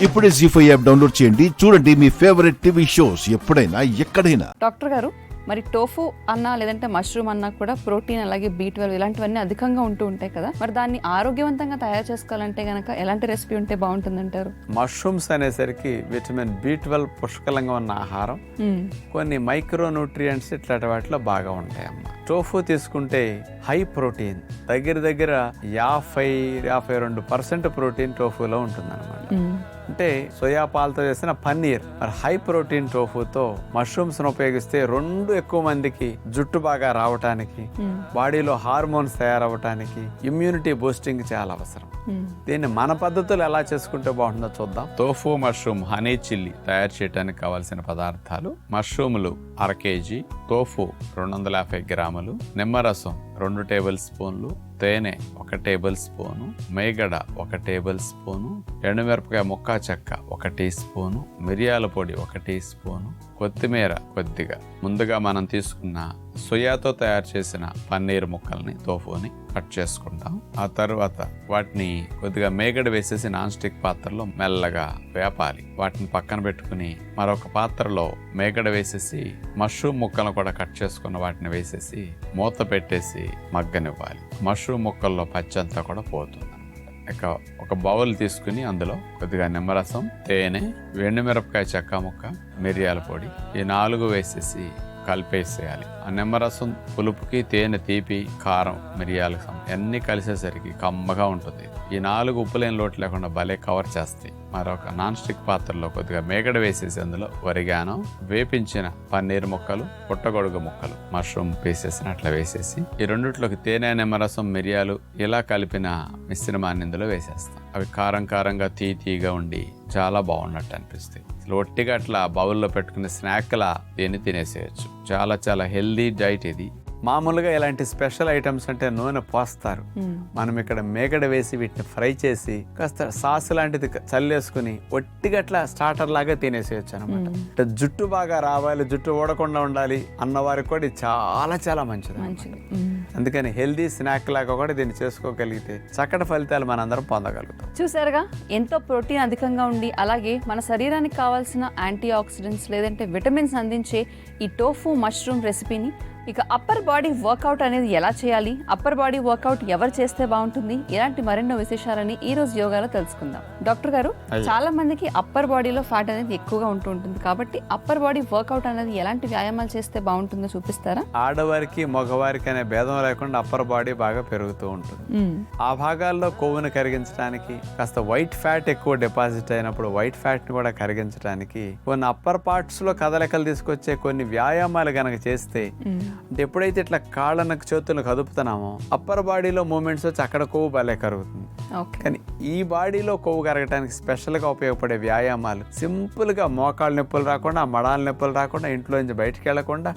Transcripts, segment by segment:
ఇప్పుడే జీ5 app download చేయండి. చూడండి మీ ఫేవరెట్ టీవీ షోస్ ఎప్పుడైనా ఎక్కడైనా. డాక్టర్ గారు, మరి టోఫు అన్నా లేదంటే మష్రూమ్ అన్నా కూడా ప్రోటీన్ అలాగే B12 ఇలాంటివన్నీ అధికంగా ఉంటూ ఉంటాయి కదా, మరి దాన్ని ఆరోగ్యవంతంగా తయారు చేసుకోవాలంటే గనక ఎలాంటి రెసిపీ ఉంటే బాగుంటుందంటారు? మష్రూమ్స్ అనేసరికి విటమిన్ B12 పుష్కలంగా ఉన్న ఆహారం, కొన్ని మైక్రో న్యూట్రియంట్స్ ఇట్లాంటి వాటిలో బాగా ఉంటాయమ్మా. టోఫు తీసుకుంటే హై ప్రోటీన్, దగ్గర 50-52% ప్రోటీన్ టోఫులో ఉంటుందన్నమాట. అంటే సోయా పాలతో చేసిన పన్నీర్. మరి హై ప్రోటీన్ టోఫుతో మష్రూమ్స్ ఉపయోగిస్తే ఎక్కువ మందికి జుట్టు బాగా రావటానికి, బాడీలో హార్మోన్స్ తయారవటానికి, ఇమ్యూనిటీ బూస్టింగ్ చాలా అవసరం. దీన్ని మన పద్ధతులు ఎలా చేసుకుంటే బాగుంటుందో చూద్దాం. టోఫు మష్రూమ్ హనీ చిల్లీ తయారు చేయడానికి కావాల్సిన పదార్థాలు: మష్రూములు 1/2 kg, టోఫు 250 గ్రాములు, నిమ్మరసం 2 టేబుల్ స్పూన్లు, తేనె 1 టేబుల్ స్పూను, మేగడ 1 టేబుల్ స్పూను, ఎండుమిరపకాయ ముక్క చెక్క 1 టీ స్పూను, మిరియాల పొడి 1 టీ స్పూను, కొత్తిమీర కొద్దిగా. ముందుగా మనం తీసుకున్న సోయాతో తయారు చేసిన పన్నీర్ ముక్కల్ని, టోఫుని కట్ చేసుకుంటాం. ఆ తర్వాత వాటిని కొద్దిగా మేగడ వేసేసి నాన్ స్టిక్ పాత్రలో మెల్లగా వేపాలి. వాటిని పక్కన పెట్టుకుని మరొక పాత్రలో మేగడ వేసేసి మష్రూమ్ ముక్కలను కూడా కట్ చేసుకున్న వాటిని వేసేసి మూత పెట్టేసి మగ్గనివ్వాలి. మష్రూమ్ ముక్కల్లో పచ్చంతా కూడా పోతుంది. ఇక ఒక బౌల్ తీసుకుని అందులో కొద్దిగా నిమ్మరసం, తేనె, ఎండుమిరపకాయ చెక్క ముక్క, మిరియాల పొడి, ఈ 4 వేసేసి కలిపేసేయాలి. ఆ నిమ్మరసం పులుపుకి, తేనె తీపి, కారం, మిరియాలు అన్నీ కలిసేసరికి కమ్మగా ఉంటుంది. ఈ 4 ఉప్పులేని లోటు లేకుండా భలే కవర్ చేస్తాయి. మరొక నాన్ స్టిక్ పాత్రలో కొద్దిగా మేగడ వేసేసి అందులో వరిగానం, వేపించిన పన్నీర్ ముక్కలు, పుట్టగొడుగు ముక్కలు, మష్రూమ్ పీసెస్ అట్లా వేసేసి ఈ రెండిట్లోకి తేనె, నిమ్మరసం, మిరియాలు ఇలా కలిపిన మిశ్రమాన్ని ఇందులో వేసేస్తాం. అవి కారంగా తీగా ఉండి చాలా బాగున్నట్టు అనిపిస్తాయి. ఒట్టిగా అట్లా బౌల్లో పెట్టుకుని స్నాక్లా దీన్ని తినేసేయచ్చు. చాలా హెల్దీ డైట్ ఇది. మామూలుగా ఇలాంటి స్పెషల్ ఐటమ్స్ అంటే నూనె పోస్తారు. మనం ఇక్కడ మేగడ వేసి వీటిని ఫ్రై చేసి కాస్త సాస్ లాంటిది చల్లేసుకుని ఒట్టిగా అట్లా స్టార్టర్ లాగా తినేసేయచ్చు అనమాట. అంటే జుట్టు బాగా రావాలి, జుట్టు ఊడకుండా ఉండాలి అన్న వారికి కూడా ఇది చాలా మంచిది. అందుకని హెల్దీ స్నాక్ లాగా కూడా దీన్ని చేసుకోగలిగితే చక్కటి ఫలితాలు మనందరం పొందగలుగుతాం. చూసారుగా, ఎంతో ప్రోటీన్ అధికంగా ఉండి అలాగే మన శరీరానికి కావాల్సిన యాంటీ ఆక్సిడెంట్స్ లేదంటే విటమిన్స్ అందించే ఈ టోఫు మష్రూమ్ రెసిపీని. ఇక అప్పర్ బాడీ వర్కౌట్ అనేది ఎలా చేయాలి, అప్పర్ బాడీ వర్కౌట్ ఎవరు చేస్తే బాగుంటుంది, ఇలాంటి మరెన్నో విశేషాలని ఈ రోజు యోగాలో తెలుసుకుందాం. డాక్టర్ గారు, చాలా మందికి అప్పర్ బాడీలో ఫ్యాట్ అనేది ఎక్కువగా ఉంటుంది కాబట్టి అప్పర్ బాడీ వర్కౌట్ అనేది ఎలాంటి వ్యాయామాలు చేస్తే బాగుంటుందో చూపిస్తారా? ఆడవారికి మగవారికి అనే భేదం లేకుండా అప్పర్ బాడీ బాగా పెరుగుతూ ఉంటుంది. ఆ భాగాల్లో కొవ్వును కరిగించడానికి, కాస్త వైట్ ఫ్యాట్ ఎక్కువ డిపాజిట్ అయినప్పుడు వైట్ ఫ్యాట్ ని కూడా కరిగించడానికి కొన్ని అప్పర్ పార్ట్స్ లో కదలికలు తీసుకొచ్చే కొన్ని వ్యాయామాలు గనక చేస్తే, అంటే ఎప్పుడైతే ఇట్లా కాళ్ళకు చేతులను కదుపుతున్నామో అప్పర్ బాడీలో మూమెంట్స్ వచ్చి అక్కడ కొవ్వు భలే కరుగుతుంది. కానీ ఈ బాడీలో కొవ్వు కరగటానికి స్పెషల్ గా ఉపయోగపడే వ్యాయామాలు సింపుల్ గా మోకాళ్ళ నొప్పులు రాకుండా, మడాల నొప్పులు రాకుండా, ఇంట్లో నుంచి బయటికి వెళ్లకుండా,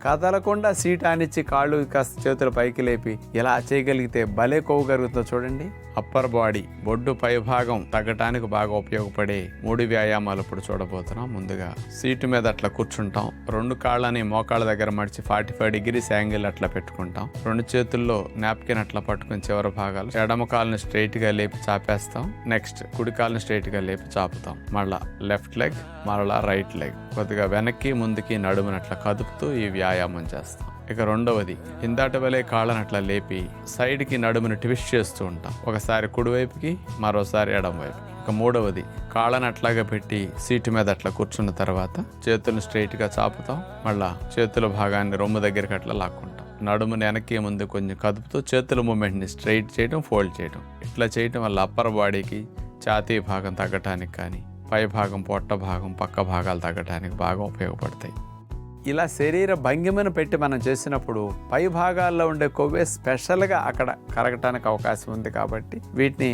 కదలకుండా సీట్ ఆనిచ్చి కాళ్ళు కాస్త చేతులు పైకి లేపి ఇలా చేయగలిగితే భలే కొవ్వు కరుగుతుందో చూడండి. అప్పర్ బాడీ బొడ్డు పై భాగం తగ్గటానికి బాగా ఉపయోగపడే 3 వ్యాయామాలు ఇప్పుడు చూడబోతున్నాం. ముందుగా సీటు మీద అట్లా కూర్చుంటాం. 2 కాళ్ళని మోకాళ్ళ దగ్గర మడిచి 45 degrees యాంగిల్ అట్లా పెట్టుకుంటాం. 2 చేతుల్లో నాప్కిన్ అట్లా పట్టుకుని చివరి భాగాలు ఎడమ కాళ్ళని స్ట్రైట్ గా లేపి చాపేస్తాం. నెక్స్ట్ కుడి కాళ్ళని స్ట్రైట్ గా లేపి చాపుతాం. మళ్ళా లెఫ్ట్ లెగ్, మళ్ళా రైట్ లెగ్, కొద్దిగా వెనక్కి ముందుకి నడుముని అట్లా కదుపుతూ ఈ వ్యాయామం చేస్తాం. ఇక రెండవది, ఇందాటి వలె కాళ్ళని అట్లా లేపి సైడ్కి నడుముని ట్విస్ట్ చేస్తూ ఉంటాం. ఒకసారి కుడివైపుకి, మరోసారి ఎడమ వైపు. ఇక మూడవది, కాళ్ళని అట్లాగా పెట్టి సీటు మీద అట్లా కూర్చున్న తర్వాత చేతులను స్ట్రైట్ గా చాపుతాం. మళ్ళా చేతుల భాగాన్ని రొమ్ము దగ్గరికి అట్లా లాక్కుంటాం. నడుముని వెనక్కి ముందు కొంచెం కదుపుతూ చేతుల మూమెంట్ ని స్ట్రైట్ చేయడం, ఫోల్డ్ చేయడం. ఇట్లా చేయడం వల్ల అప్పర్ బాడీకి ఛాతీ భాగం తగ్గటానికి కానీ, పై భాగం, పొట్ట భాగం, పక్క భాగాలు తగ్గటానికి బాగా ఉపయోగపడతాయి. ఇలా శరీర భంగిమను పెట్టి మనం చేసినప్పుడు పై భాగాల్లో ఉండే కొవ్వే స్పెషల్గా అక్కడ కరగటానికి అవకాశం ఉంది. కాబట్టి వీటిని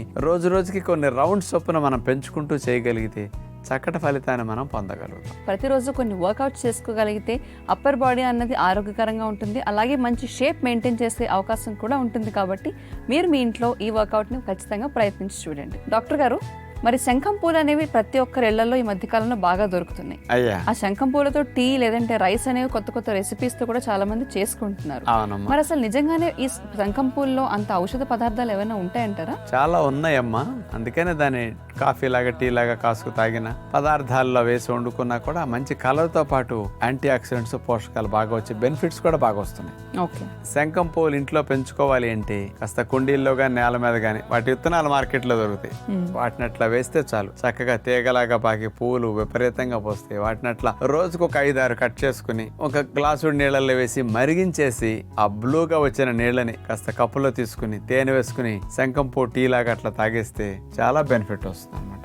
రోజుకి కొన్ని రౌండ్స్ చొప్పున మనం పెంచుకుంటూ చేయగలిగితే చక్కటి ఫలితాన్ని మనం పొందగలుగుతాం. ప్రతిరోజు కొన్ని వర్కౌట్ చేసుకోగలిగితే అప్పర్ బాడీ అన్నది ఆరోగ్యకరంగా ఉంటుంది, అలాగే మంచి షేప్ మెయింటైన్ చేసే అవకాశం కూడా ఉంటుంది. కాబట్టి మీరు మీ ఇంట్లో ఈ వర్కౌట్ని ఖచ్చితంగా ప్రయత్నించి చూడండి. డాక్టర్ గారు, మరి శంఖం పూలు అనేవి ప్రతి ఒక్కరి ఇళ్లలో ఈ మధ్యకాలంలో బాగా దొరుకుతున్నాయి. అయ్యా ఆ శంఖం పూలతో టీ లేదంటే రైస్ అనేవి కొత్త కొత్త రెసిపీస్ తో కూడా చాలా మంది చేసుకుంటున్నారు. అవునమ్మా, మరి అసలు నిజంగానే ఈ శంఖం పూల్లో అంత ఔషధ పదార్థాలు ఏమైనా ఉంటాయంటారా? చాలా ఉన్నాయమ్మా. అందుకనే దాన్ని కాఫీ లాగా టీ లాగా కాసుకు తాగిన పదార్థాల్లో వేసి వండుకున్నా కూడా మంచి కలర్తో పాటు యాంటీ ఆక్సిడెంట్స్, పోషకాలు బాగా వచ్చే బెనిఫిట్స్ కూడా బాగా వస్తున్నాయి. ఓకే. శంఖం పూలు ఇంట్లో పెంచుకోవాలి అంటే కాస్త కుండీల్లో కానీ నేల మీద కానీ వాటి విత్తనాలు మార్కెట్లో దొరుకుతాయి. వాటిని అట్లా వేస్తే చాలు, చక్కగా తీగలాగా పాకి పూలు విపరీతంగా పోస్తాయి. వాటిని అట్లా రోజుకు ఒక 5-6 కట్ చేసుకుని ఒక గ్లాసు నీళ్ళల్లో వేసి మరిగించేసి ఆ బ్లూగా వచ్చిన నీళ్ళని కాస్త కప్పులో తీసుకుని తేనె వేసుకుని శంఖం పూ టీ లాగా అట్లా తాగేస్తే చాలా బెనిఫిట్ వస్తుంది అనమాట.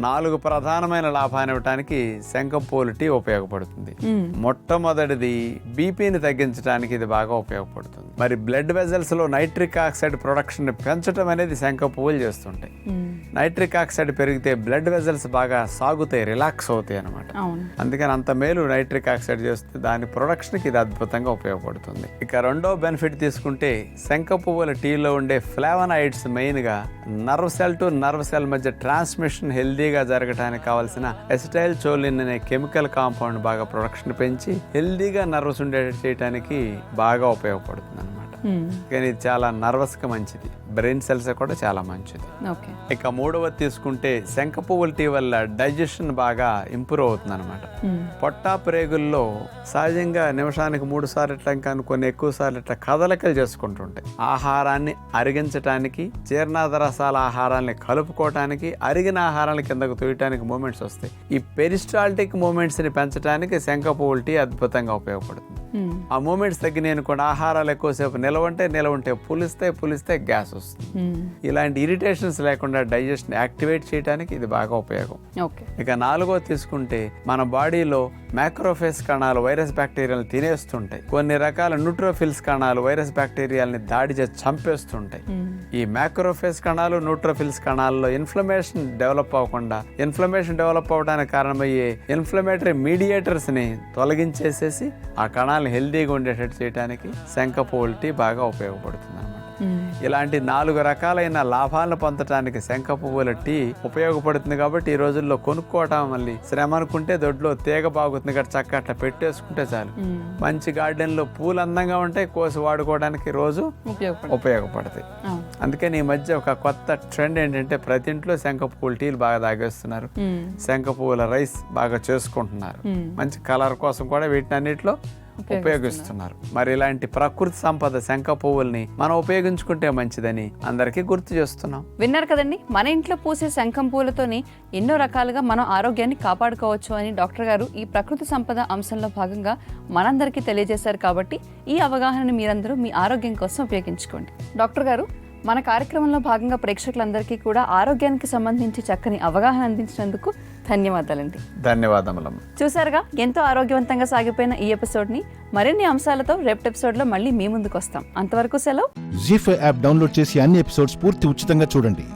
4 ప్రధానమైన లాభాన్ని ఇవ్వడానికి శంఖం పూలు టీ ఉపయోగపడుతుంది. మొట్టమొదటిది బీపీని తగ్గించడానికి ఇది బాగా ఉపయోగపడుతుంది. మరి బ్లడ్ వెజల్స్ లో నైట్రిక్ ఆక్సైడ్ ప్రొడక్షన్ పెంచడం అనేది శంఖం పువ్వులు చేస్తుంటాయి. నైట్రిక్ ఆక్సైడ్ పెరిగితే బ్లడ్ వెజల్స్ బాగా సాగుతాయి, రిలాక్స్ అవుతాయి అనమాట. అందుకని అంత మేలు నైట్రిక్ ఆక్సైడ్ చేస్తే దాని ప్రొడక్షన్ కి ఇది అద్భుతంగా ఉపయోగపడుతుంది. ఇక రెండో బెనిఫిట్ తీసుకుంటే శంఖం పువ్వుల టీలో ఉండే ఫ్లావనాయిడ్స్ మెయిన్ గా nerve cell to nerve cell మధ్య ట్రాన్స్మిషన్ హెల్దీగా జరగడానికి కావాల్సిన ఎసిటైల్ చోలిన్ అనే కెమికల్ కాంపౌండ్ బాగా ప్రొడక్షన్ పెంచి హెల్దీగా నర్వస్ ఉండేటట్టు చేయడానికి బాగా ఉపయోగపడుతుంది అనమాట. కానీ ఇది చాలా నర్వస్ గా మంచిది, బ్రెయిన్ సెల్స్ కూడా చాలా మంచిది. ఇక మూడవది తీసుకుంటే శంఖ పువ్వుల టీ వల్ల డైజెషన్ బాగా ఇంప్రూవ్ అవుతుంది అనమాట. పొట్టా ప్రేగుల్లో సహజంగా నిమిషానికి 3 సార్లు ఇట్లా, ఇంకా కొన్ని ఎక్కువ సార్లు ఇట్లా కదలికలు చేసుకుంటుంటాయి. ఆహారాన్ని అరిగించడానికి, జీర్ణాద రసాల ఆహారాన్ని కలుపుకోవటానికి, అరిగిన ఆహారాన్ని కిందకు తోయటానికి మూమెంట్స్ వస్తాయి. ఈ పెరిస్టాల్టిక్ మూమెంట్స్ ని పెంచడానికి శంఖ పువ్వుల టీ అద్భుతంగా ఉపయోగపడుతుంది. ఆ మూమెంట్స్ తగ్గినాయి అనుకోండి, ఆహారాలు ఎక్కువసేపు నిలవ ఉంటే పులిస్తే గ్యాస్ వస్తుంది. ఇలాంటి ఇరిటేషన్స్ లేకుండా డైజెషన్ యాక్టివేట్ చేయడానికి ఇది బాగా ఉపయోగం. ఇక 4వ తీసుకుంటే మన బాడీలో మ్యాక్రోఫేజ్ కణాలు వైరస్ బ్యాక్టీరియాలను తినేస్తుంటాయి. కొన్ని రకాల న్యూట్రోఫిల్స్ కణాలు వైరస్ బ్యాక్టీరియాలని దాడి చేసి చంపేస్తుంటాయి. ఈ మ్యాక్రోఫేజ్ కణాలు, న్యూట్రోఫిల్స్ కణాల్లో ఇన్ఫ్లమేషన్ డెవలప్ అవడానికి కారణమయ్యే ఇన్ఫ్లమేటరీ మీడియేటర్స్ ని తొలగించేసేసి ఆ కణాలను హెల్దీగా ఉండేటట్టు చేయడానికి శంఖ పువ్వుల టీ బాగా ఉపయోగపడుతుంది అనమాట. ఇలాంటి 4 రకాలైన లాభాలను పొందడానికి శంఖ పువ్వుల టీ ఉపయోగపడుతుంది. కాబట్టి ఈ రోజుల్లో కొనుక్కోవటం మళ్ళీ శ్రమ అనుకుంటే దొడ్లో తీగ బాగుతుంది కదా, చక్కగా అట్లా పెట్టేసుకుంటే చాలు. మంచి గార్డెన్ లో పూలు అందంగా ఉంటాయి, కోసి వాడుకోవడానికి రోజు ఉపయోగపడతాయి. అందుకని ఈ మధ్య ఒక కొత్త ట్రెండ్ ఏంటంటే ప్రతి ఇంట్లో శంఖ పువ్వుల టీలు బాగా తాగేస్తున్నారు, శంఖ పువ్వుల రైస్ బాగా చేసుకుంటున్నారు. మంచి కలర్ కోసం కూడా వీటిని అన్నిటిలో ఉపయోగిస్తున్నారు. మరి ఇలాంటి ప్రకృతి సంపద శంఖ పువ్వుల్ని మనం ఉపయోగించుకుంటే మంచిదని అందరికీ గుర్తు చేస్తున్నాం. విన్నారు కదండి, మన ఇంట్లో పూసే శంఖం పూలతోని ఎన్నో రకాలుగా మనం ఆరోగ్యాన్ని కాపాడుకోవచ్చు అని డాక్టర్ గారు ఈ ప్రకృతి సంపద అంశంలో భాగంగా మనందరికీ తెలియజేశారు. కాబట్టి ఈ అవగాహనని మీరందరూ మీ ఆరోగ్యం కోసం ఉపయోగించుకోండి. డాక్టర్ గారు, మన కార్యక్రమంలో భాగంగా ప్రేక్షకులందరికీ కూడా ఆరోగ్యానికి సంబంధించి చక్కని అవగాహన అందించినందుకు ధన్యవాదాలండి. ధన్యవాదములమ్మ. చూసారుగా, ఎంతో ఆరోగ్యవంతంగా సాగిపోయిన ఈ ఎపిసోడ్ని మరిన్ని అంశాలతో రేపటి ఎపిసోడ్లో మళ్ళీ మీ ముందుకు వస్తాం. అంతవరకు సెలవు. జీ5 యాప్ డౌన్లోడ్ చేసి అన్ని ఎపిసోడ్స్ పూర్తి ఉచితంగా చూడండి.